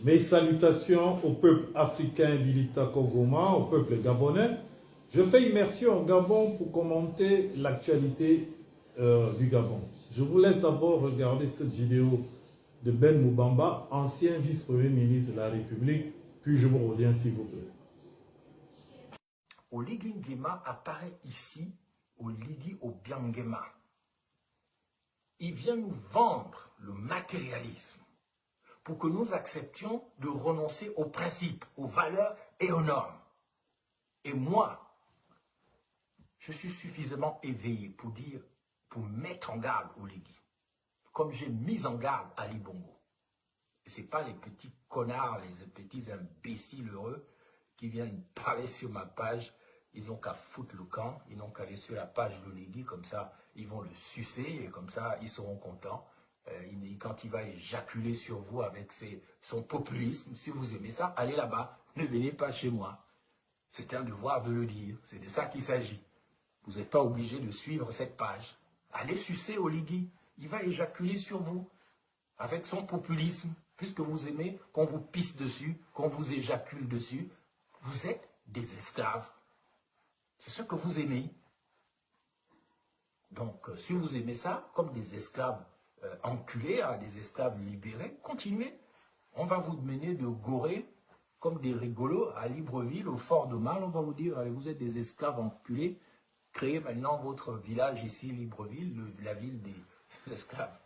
Mes salutations au peuple africain Bilita Kogoma, au peuple gabonais. Je fais immersion au Gabon pour commenter l'actualité du Gabon. Je vous laisse d'abord regarder cette vidéo de Ben Moubamba, ancien vice-premier ministre de la République, puis je vous reviens s'il vous plaît. Oligui Nguema apparaît ici, Oligui Obiangema. Il vient nous vendre le matérialisme pour que nous acceptions de renoncer aux principes, aux valeurs et aux normes. Et moi, je suis suffisamment éveillé pour dire, pour mettre en garde Oligui, comme j'ai mis en garde Ali Bongo. Et ce n'est pas les petits connards, les petits imbéciles heureux qui viennent parler sur ma page. Ils n'ont qu'à foutre le camp, ils n'ont qu'à aller sur la page d'Oligui, comme ça, ils vont le sucer et comme ça, ils seront contents. Quand il va éjaculer sur vous avec son populisme, si vous aimez ça, allez là-bas, ne venez pas chez moi. C'est un devoir de le dire, c'est de ça qu'il s'agit. Vous n'êtes pas obligé de suivre cette page. Allez sucer Oligui, il va éjaculer sur vous avec son populisme, puisque vous aimez qu'on vous pisse dessus, qu'on vous éjacule dessus. Vous êtes des esclaves. C'est ce que vous aimez. Donc, si vous aimez ça, comme des esclaves enculés, des esclaves libérés, continuez. On va vous mener de Gorée comme des rigolos à Libreville, au Fort de Mal. On va vous dire, allez, vous êtes des esclaves enculés. Créez maintenant votre village ici, Libreville, la ville des esclaves.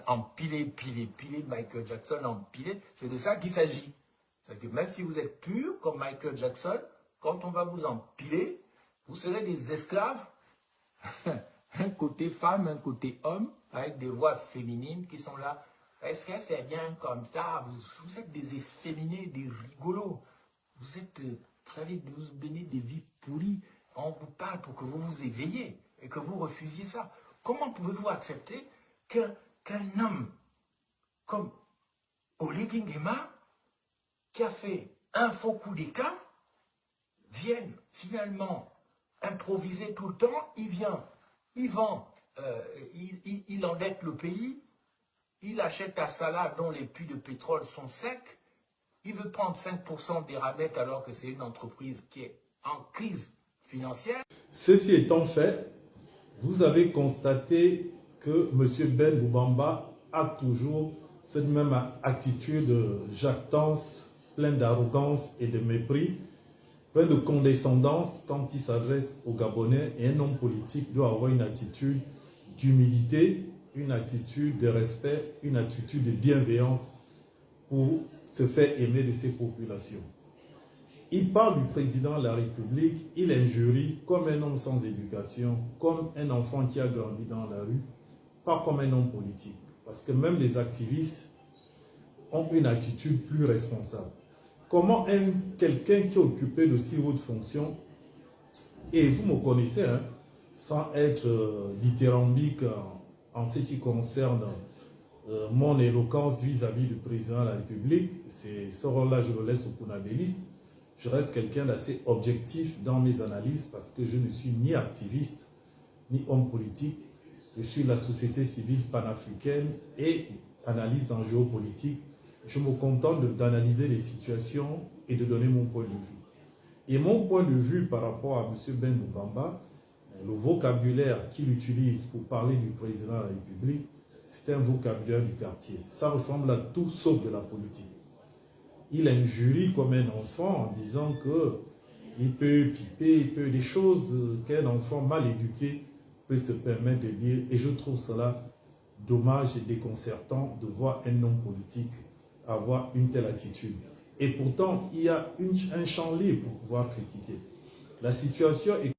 Empilé, pilé, Michael Jackson empilé. C'est de ça qu'il s'agit. C'est que même si vous êtes pur comme Michael Jackson, quand on va vous empiler, vous serez des esclaves. Un côté femme, un côté homme, avec des voix féminines qui sont là. Est-ce que c'est bien comme ça? Vous êtes des efféminés, des rigolos. Vous êtes, vous savez, vous menez des vies pourries. On vous parle pour que vous vous éveillez et que vous refusiez ça. Comment pouvez-vous accepter qu'un homme comme Oligui Nguema, qui a fait un faux coup d'État, vienne finalement improviser tout le temps? Il vient, il vend, il endette le pays, il achète à Salah dont les puits de pétrole sont secs, il veut prendre 5% des ramettes alors que c'est une entreprise qui est en crise financière. Ceci étant fait, vous avez constaté que M. Ben Moubamba a toujours cette même attitude de jactance, pleine d'arrogance et de mépris, plein de condescendance quand il s'adresse aux Gabonais. Et un homme politique doit avoir une attitude d'humilité, une attitude de respect, une attitude de bienveillance pour se faire aimer de ses populations. Il parle du président de la République, il injurie comme un homme sans éducation, comme un enfant qui a grandi dans la rue, pas comme un homme politique. Parce que même les activistes ont une attitude plus responsable. Comment quelqu'un qui est occupé de si hautes fonctions, et vous me connaissez, hein, sans être dithyrambique en ce qui concerne mon éloquence vis-à-vis du président de la République, ce rôle-là, je le laisse aux kunabélistes. Je reste quelqu'un d'assez objectif dans mes analyses parce que je ne suis ni activiste, ni homme politique. Je suis la société civile panafricaine et analyste en géopolitique. Je me contente d'analyser les situations et de donner mon point de vue. Et mon point de vue par rapport à M. Ben Moubamba, le vocabulaire qu'il utilise pour parler du président de la République, c'est un vocabulaire du quartier. Ça ressemble à tout sauf de la politique. Il injurie comme un enfant en disant qu'il peut piper, il peut des choses qu'un enfant mal éduqué peut se permettre de dire. Et je trouve cela dommage et déconcertant de voir un homme politique avoir une telle attitude. Et pourtant, il y a un champ libre pour pouvoir critiquer. La situation est